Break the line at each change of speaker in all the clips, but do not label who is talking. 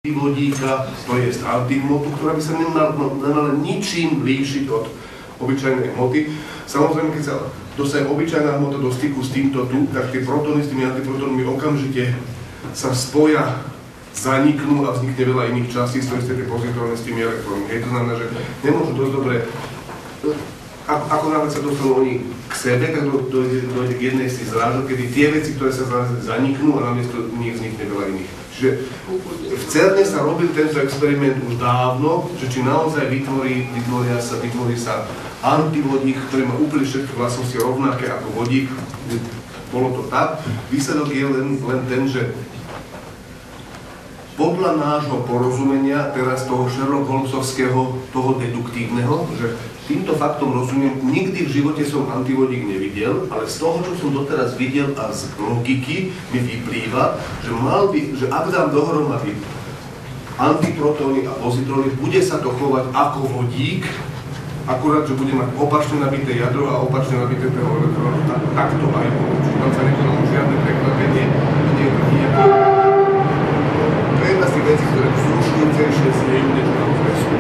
vodíka, to je antihmotu, ktorá by sa nemala ničím líšiť od obyčajnej hmoty. Samozrejme, keď sa dostane obyčajná hmota do styku s týmto tu, tak tie protóny s tými antiprotónmi okamžite sa spoja, zaniknú a vznikne veľa iných častíc, to isté tie pozitróny s tými elektrónmi. Hej, to znamená, že nemôžu dosť dobre, ako náhle sa dostanú oni k sebe, tak dojde k jednej z tých zrážok, kedy tie veci, ktoré sa zaniknú a namiesto nich vznikne veľa iných. Čiže v CERNe sa robil tento experiment už dávno, že či naozaj vytvorí sa antivodík, ktorý má úplne všetky vlastnosti rovnaké ako vodík. Bolo to tak. Výsledok je len ten, že podľa nášho porozumenia, teraz toho Sherlock Holmesovského, toho deduktívneho, že týmto faktom rozumiem, nikdy v živote som antivodík nevidel, ale z toho, čo som doteraz videl a z logiky mi vyplýva, že ak dám dohromady antiprotóny a pozitróny, bude sa to chovať ako vodík, akurát, že bude mať opačne nabité jadro a opačne nabité toho elektrónu, tak to aj bolo. Čiže tam sa nekonalo žiadne prekvapenie, nie je taký ako... To je jedna z tých vecí, ktoré vzrušujúcejšie zniejú, než naozaj sú.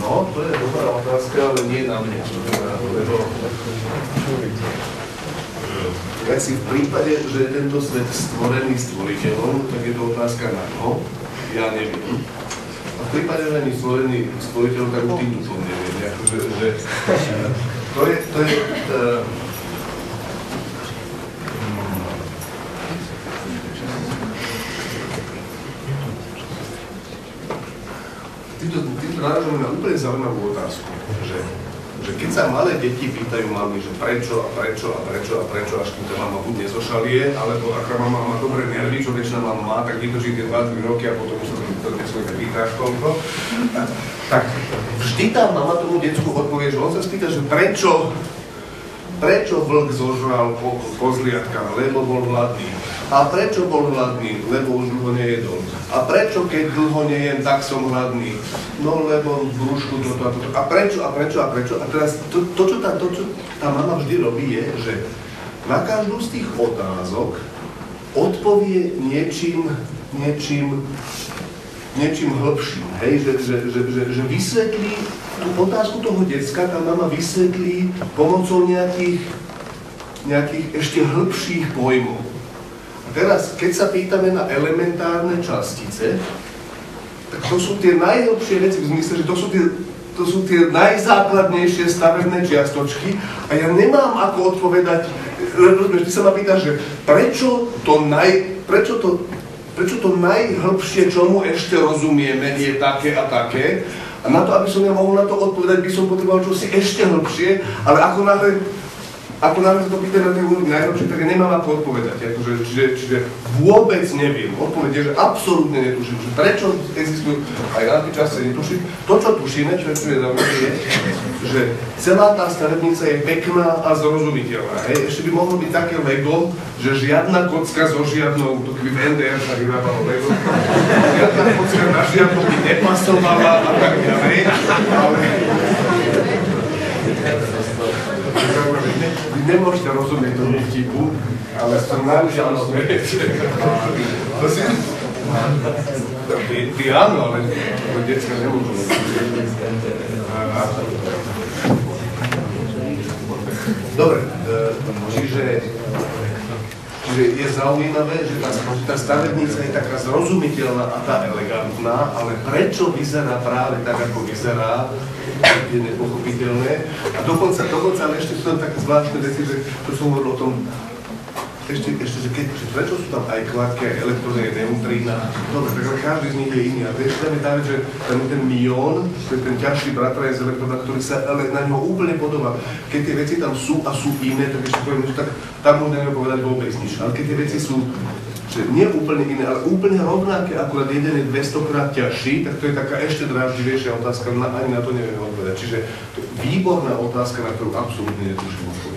No, to je dobrá otázka, ale nie na mňa. Ja si v prípade, že je tento svet stvorený stvoriteľom, tak je to otázka na ňo. Ja neviem. A v prípade, že nie je stvorený stvoriteľom, tak už tým tutom neviem. To je Týmto náražame na úplne zaujímavú otázku, že keď sa malé deti pýtajú mami, že prečo, až kým tá mama buď nezošalie, alebo aká mama má dobré nervy, čo väčšina mama má, tak vydrží tie 2-3 roky a potom už sa to nesvojne pýtaš toľko. Tak vždy tá mama tomu decku odpovie, že on sa spýta, že prečo vlk zožral kozliatka, lebo bol hladný. A prečo bol hladný? Lebo už ho nejedol. A prečo, keď dlho nejem, tak som hladný? No, lebo v brúšku toto a toto. A prečo? A teraz to, čo tá mama vždy robí, je, že na každú z tých otázok odpovie niečím hĺbším. Hej? Že vysvetlí tú otázku toho decka, tá mama vysvetlí pomocou nejakých ešte hĺbších pojmov. A teraz, keď sa pýtame na elementárne častice, tak to sú tie najhlbšie veci, v zmysle, že to sú tie najzákladnejšie stavebné čiastočky a ja nemám ako odpovedať, rozumieš, ty sa ma pýtaš, že prečo to najhlbšie, čomu ešte rozumieme, je také a také. A na to, aby som ja mohol na to odpovedať, by som potreboval čosi ešte hlbšie, ale ako náhle sa to pýta na tej úrovni najhlbšie, tak ja nemám ako odpovedať. Čiže vôbec neviem. Odpoveď je, že absolútne netuším. Že prečo existujú aj antičasy netuším. To, čo tušíme, čo je zaujímavé, je, že celá tá stavebnica je pekná a zrozumiteľná. Ešte by mohlo byť také Lego, že žiadna kocka so žiadnou, to keby v NDR sa vyrábalo Lego, žiadna kocka na žiadnu by nepasovala a tak ďalej. Vy nemôžete rozumieť tomu vtipu, ale som najlepšie rozumiete. Ty áno, ale decka nemôžu. Dobre, čiže je zaujímavé, že tá stavebnica je taká zrozumiteľná a tá elegantná, ale prečo vyzerá práve tak, ako vyzerá, je nepochopiteľné. A dokonca ale ešte sú tam také zvláštne veci, že to som hovoril o tom, ešte že prečo sú tam aj kvátky, aj elektróny, aj neutrína. Dobre, takže každý z nich je iný. A ešte tam je tá vec, že ten mión, ten ťažší bratranec elektróna, ktorý sa na ňo úplne podobá. Keď tie veci tam sú a sú iné, tak ešte poviem, že tak tam môžem povedať vôbec nič. Ale keď tie veci sú že nie úplne iné, ale úplne rovnaké, akurát jeden je 200-krát ťažší, tak to je taká ešte dráždivejšia otázka, ani na to neviem odpovedať. Čiže to je výborná otázka, na ktorú absolútne netuším odpovedať.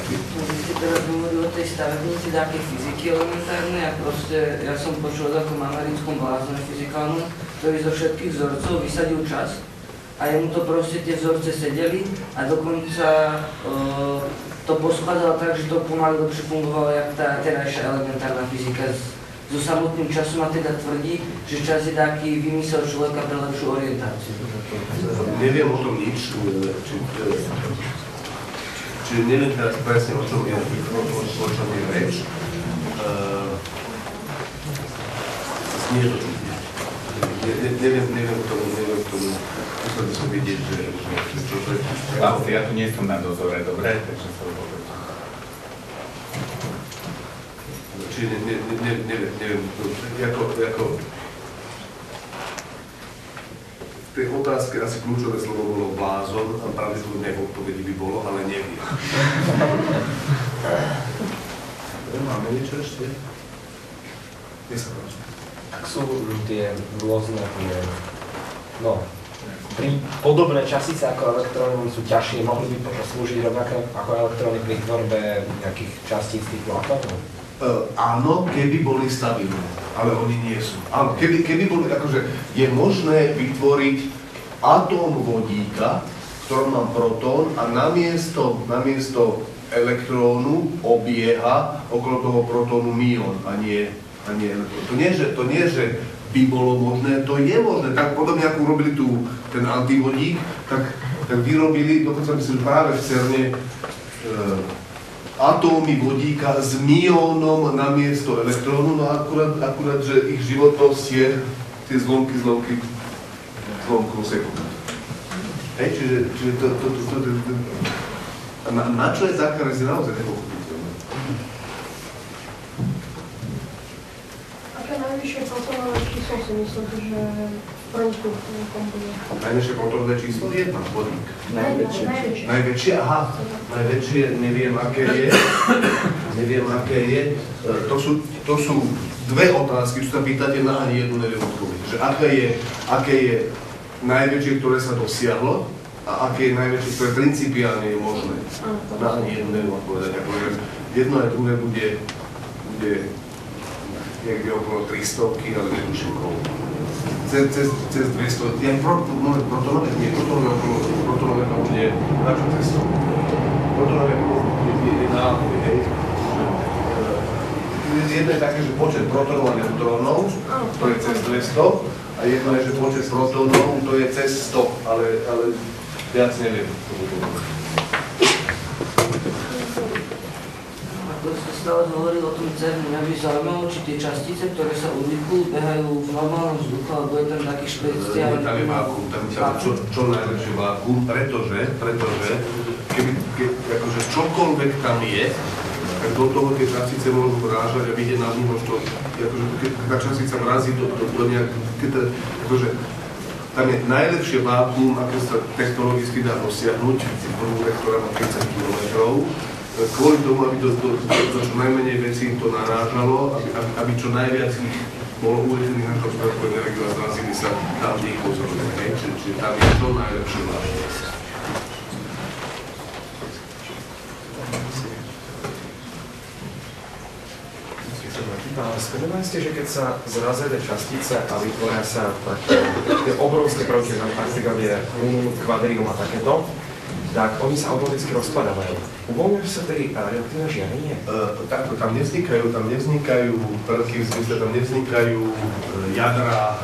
páči.
Vy ste teraz hovorili o tej stavebnici takej fyziky elementárnej a proste ja som počul o takom americkom blázne fyzikálnom, ktorý zo všetkých vzorcov vysadil čas a jemu to proste tie vzorce sedeli a dokonca to poskladalo tak, že to pomaly lepšie fungovalo jak tá terajšia elementárna fyzika so samotným časom a teda tvrdí, že čas je taký vymysel človeka pre lepšiu orientáciu.
Neviem o tom nič, čiže neviem teraz presne o čom je reč. Nie je to čudne. Neviem o tomu, musel by som vidieť, že čo to je.
Ja tu nie som na dozore, dobre, takže sa upovedám.
Čiže neviem, ako v tej otázke asi kľúčové slovo bolo blázon a pravdepodobne v odpovedi by bolo, ale neviem. Máme niečo ešte?
Ak sú tie rôzne podobné častice ako elektróny sú ťažšie, mohli by slúžiť rovnako ako elektróny pri tvorbe nejakých častíc typu atómov?
Áno, keby boli stabilné, ale oni nie sú. Áno, keby boli, akože je možné vytvoriť atóm vodíka, v ktorom mám protón a namiesto elektrónu obieha okolo toho protónu myón a nie elektrón. To nie, že by bolo možné, to je možné. Tak podobne ako urobili ten antivodík, tak vyrobili, dokonca myslím, práve v CERNe atómy vodíka s myónom namiesto elektrónu, no akurát, že ich životnosť je tie zlomky sekúnd. Hej, čiže na čo je taká rezí naozaj nepochopiteľné?
Aké najvyššie protonové číslo si myslíte, že v prvku bude?
Najvyššie protonové číslo je 1, vodík.
Najväčšie.
Najväčšie, aha. Najväčšie, neviem aké je. To sú dve otázky, čo sa pýtate, na ani jednu neviem odpovedať. Že aké je najväčšie, ktoré sa dosiahlo a aké je najväčšie, ktoré principiálne je možné. Na ani jednu neviem odpovedať. Jedno aj druhé bude niekde okolo 300, ale netuším koľko. Cez 200, protonové to bude, na čo cez 100? Protonové je náhody, hej. Jedno je také, že počet protonov a neutrónov, to je cez 200, a jedno je, že počet protonov, to je cez 100, ale viac neviem.
Ako ste stále hovorili o tom CERNu, mňa by zaujímalo, či tie častice, ktoré sa urýchľujú, behajú v normálnom vzduchu, alebo je tam taký špeciálny...
Tam je vákuum, tam je čo najlepšie vákuum, pretože akože čokoľvek tam je, tak do toho tie častice môžu vrážať a vidieť na nich možno, akože keď tá častica vrazí do nejak, akože tam je najlepšie vákuum, aké sa technologicky dá dosiahnuť, prvú ktorá má 30 km, kvôli tomu, aby do čo najmenej vecí to narážalo, aby čo najviac ich bolo uvedených na trošku energiu a zrazili sa tam, kde ich pozorujeme. Čiže tam je to najlepšie vážne.
Spomínali ste, že keď sa zrazia tie častice a vytvoria sa tie obrovské prvky, napríklad je kvadrium a takéto, tak oni sa automaticky rozpadávajú. Uvoľňuje sa tedy radioaktívne žiarenie?
Tam nevznikajú prvky, v zmysle tam nevznikajú jadra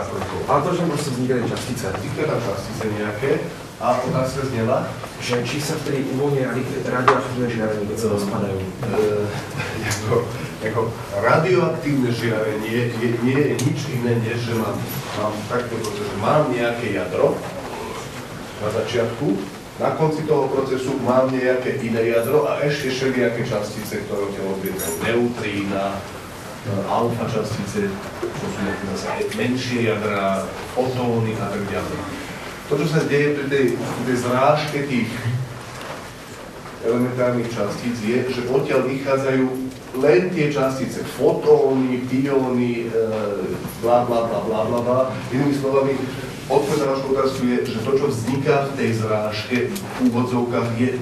prvkov.
Ale to, že proste vznikajú častice.
Vznikajú tam častice nejaké a otázka znela,
že či sa vtedy uvoľňuje radioaktívne žiarenie, keď sa rozpadajú?
Ako radioaktívne žiarenie nie je nič iné, než že mám takto proces, že mám nejaké jadro na začiatku, na konci toho procesu mám nejaké iné jadro a ešte všelijaké častice, ktoré od teba odlietajú. Neutrína, alfa častice, čo sú zase menšie jadra, fotóny a tak ďalej. To, čo sa deje pri tej zrážke tých elementárnych častíc je, že odtiaľ vychádzajú len tie častice, fotóny, pióny, blá, blá, blá, blá, blá, blá. Inými slovami, odpoveď na vašu otázku je, že to, čo vzniká v tej zrážke v úvodzovkách, je